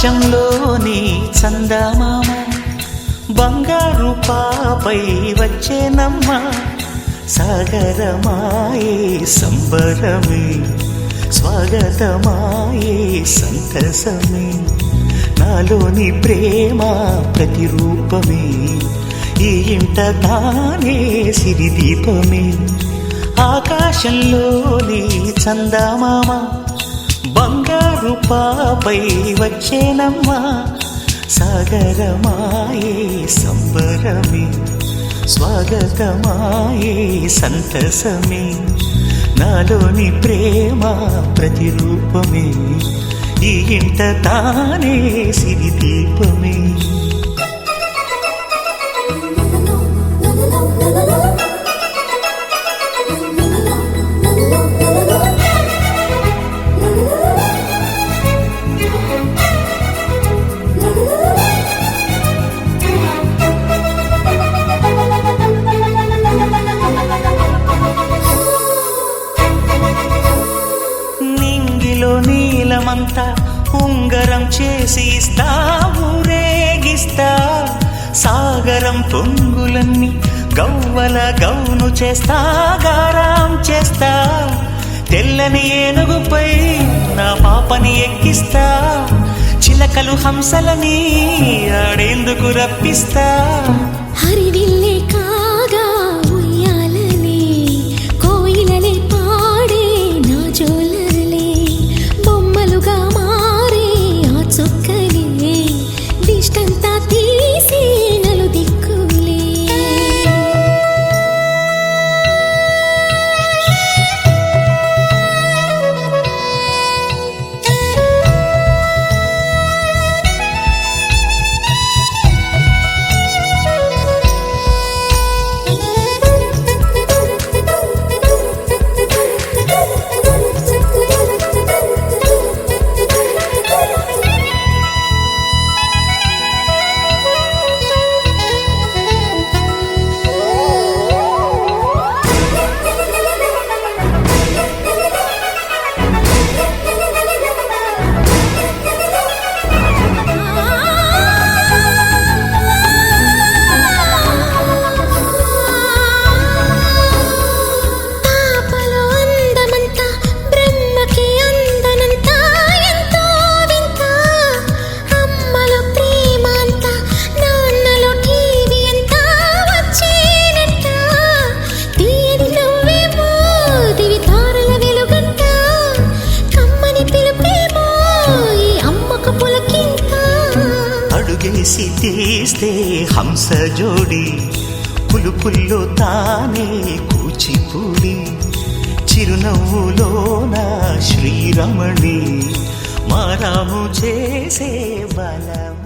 ఆకాశంలోని చందమామ బంగారు పాపై వచ్చేనమ్మ సాగరమాయే సంబరమే స్వాగతమాయే సంతసమే నాలోని ప్రేమ ప్రతిరూపమే ఈ ఇంట తానే సిరిదీపమే ఆకాశంలోని చందమామ బంగారు పాపై వచ్చేనమ్మా సాగరమాయే సంబరమే స్వాగతమాయే సంతసమే నాలోని ప్రేమ ప్రతిరూపమే ఈ ఇంట తానే సిరిదీపమే నీలమంతా ఉంగరం చేసి ఇస్తా ఊరేగిస్తా సాగరం పొంగులన్నీ గవ్వల గౌను చేస్తా గారాం చేస్తా తెల్లని ఏనుగుపై నా పాపని ఎక్కిస్తా చిలకలు హంసలని ఆడేందుకు రప్పిస్తా హరివిల్లే కాగా ఉయ్యాలనే కోయిలలే పాడే నా జోలలే బొమ్మలుగా మారే ఆ చొక్కలే దిష్టంతా తీసి నలు దిక్కులే అడుగేసి తీస్తే హంస జోడి పులుపుల్లో తానే కూచిపూడి చిరునవ్వులోన శ్రీరమణి మారాము చేసే బలం